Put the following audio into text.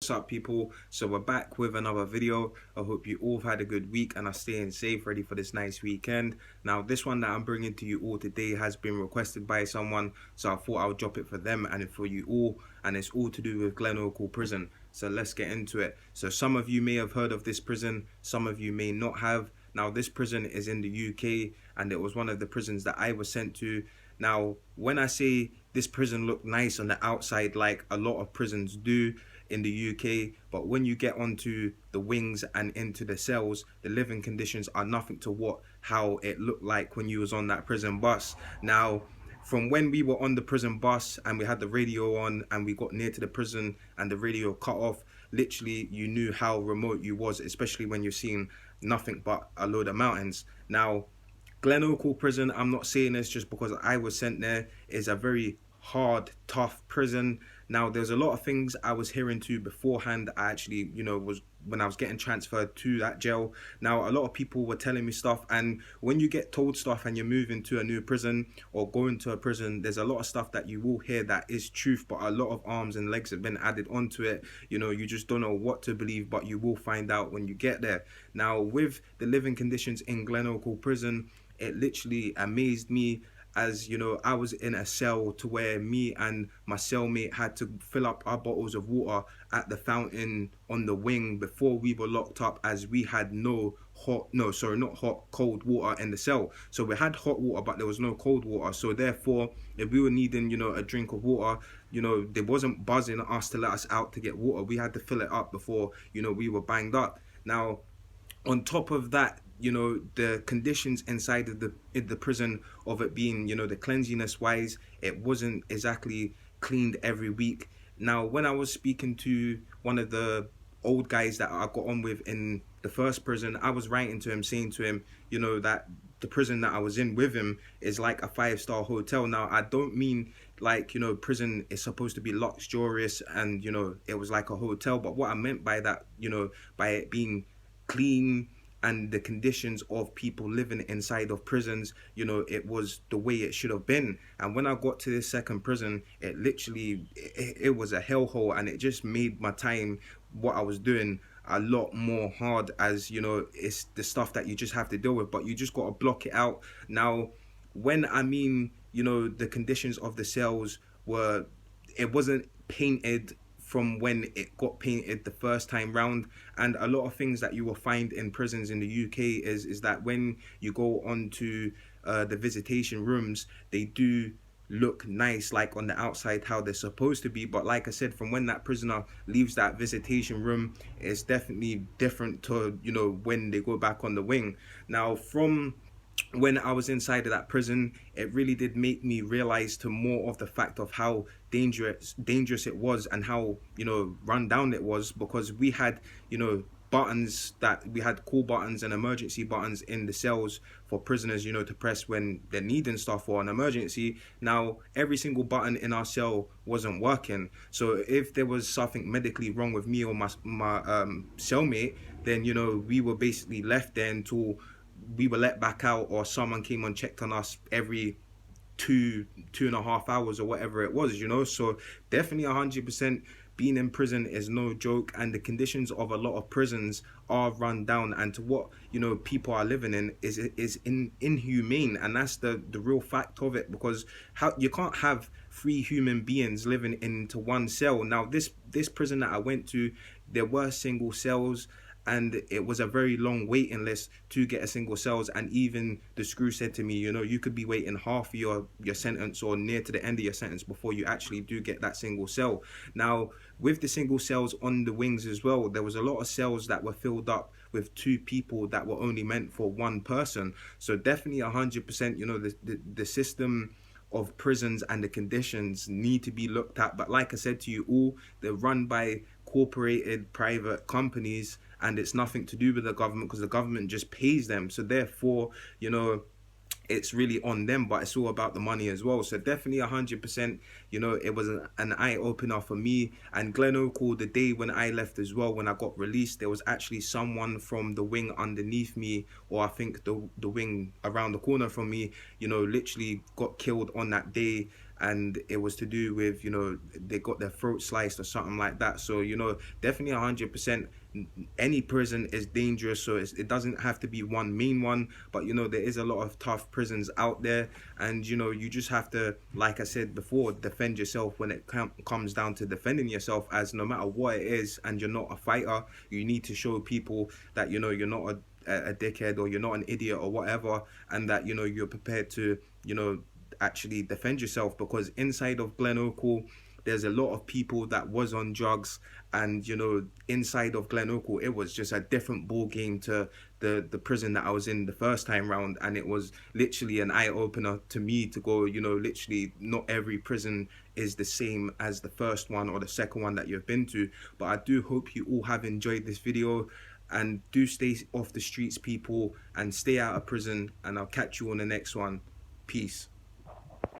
What's up, people? So we're back with another video. I hope you all have had a good week and are staying safe, ready for this nice weekend. Now, this one that I'm bringing to you all today has been requested by someone, so I thought I would drop it for them and for you all, and it's all to do with glenochil prison. So let's get into it. So some of you may have heard of this prison, some of you may not have. Now, this prison is in the UK, and it was one of the prisons that I was sent to. Now, when I say this prison looked nice on the outside, like a lot of prisons do in the UK, but when you get onto the wings and into the cells, the living conditions are nothing to how it looked like when you was on that prison bus. Now, from when we were on the prison bus and we had the radio on and we got near to the prison and the radio cut off, literally you knew how remote you was, especially when you're seeing nothing but a load of mountains. Now, glenochil prison, I'm not saying this just because I was sent there, is a very hard, tough prison. Now, there's a lot of things I was hearing to beforehand. I actually, was when I was getting transferred to that jail. Now, a lot of people were telling me stuff, and when you get told stuff and you're moving to a new prison or going to a prison, there's a lot of stuff that you will hear that is truth, but a lot of arms and legs have been added onto it. You just don't know what to believe, but you will find out when you get there. Now, with the living conditions in glenochil prison, it literally amazed me. As I was in a cell to where me and my cellmate had to fill up our bottles of water at the fountain on the wing before we were locked up, as we had cold water in the cell. So we had hot water, but there was no cold water. So therefore, if we were needing, a drink of water, they wasn't buzzing us to let us out to get water. We had to fill it up before, we were banged up. Now, on top of that, the conditions inside of the prison, of it being, the cleanliness wise, it wasn't exactly cleaned every week. Now, when I was speaking to one of the old guys that I got on with in the first prison, I was writing to him, saying to him, that the prison that I was in with him is like a 5-star hotel. Now, I don't mean like, prison is supposed to be luxurious and, it was like a hotel. But what I meant by that, by it being clean, and the conditions of people living inside of prisons, it was the way it should have been. And when I got to this second prison, it literally, it was a hellhole, and it just made my time, what I was doing, a lot more hard, as it's the stuff that you just have to deal with, but you just got to block it out. Now, when I mean, the conditions of the cells were, it wasn't painted from when it got painted the first time round. And a lot of things that you will find in prisons in the UK is that when you go on to the visitation rooms, they do look nice, like on the outside how they're supposed to be. But like I said, from when that prisoner leaves that visitation room, it's definitely different to when they go back on the wing. Now, from when I was inside of that prison, it really did make me realize to more of the fact of how dangerous it was, and how run down it was, because we had buttons, that we had call buttons and emergency buttons in the cells for prisoners to press when they're needing stuff or an emergency. Now, every single button in our cell wasn't working, so if there was something medically wrong with me or my cellmate, then we were basically left there until we were let back out, or someone came and checked on us every 2.5 hours or whatever it was. So definitely 100%, being in prison is no joke, and the conditions of a lot of prisons are run down, and to what people are living in is inhumane, and that's the real fact of it, because how you can't have 3 human beings living into one cell. Now, this prison that I went to, there were single cells, and it was a very long waiting list to get a single cells. And even the screw said to me, you could be waiting half of your sentence or near to the end of your sentence before you actually do get that single cell. Now, with the single cells on the wings as well, there was a lot of cells that were filled up with 2 people that were only meant for 1 person. So definitely 100%, the system of prisons and the conditions need to be looked at. But like I said to you all, they're run by corporated private companies, and it's nothing to do with the government, because the government just pays them. So therefore, it's really on them, but it's all about the money as well. So definitely 100%, it was an eye-opener for me. And glenochil, the day when I left as well, when I got released, there was actually someone from the wing underneath me, or I think the wing around the corner from me, literally got killed on that day. and it was to do with, you know, they got their throat sliced or something like that. So, you know, definitely 100%, any prison is dangerous, so it doesn't have to be one main one, but you know, there is a lot of tough prisons out there, and you know, you just have to, like I said before, defend yourself when it comes down to defending yourself, as no matter what it is, and you're not a fighter, you need to show people that, you know, you're not a dickhead, or you're not an idiot or whatever, and that, you know, you're prepared to, you know, actually defend yourself. Because inside of glenochil, there's a lot of people that was on drugs, and you know, inside of glenochil, it was just a different ball game to the prison that I was in the first time round, and it was literally an eye opener to me to go, you know, literally not every prison is the same as the first one or the second one that you've been to. But I do hope you all have enjoyed this video, and do stay off the streets, people, and stay out of prison, and I'll catch you on the next one. Peace.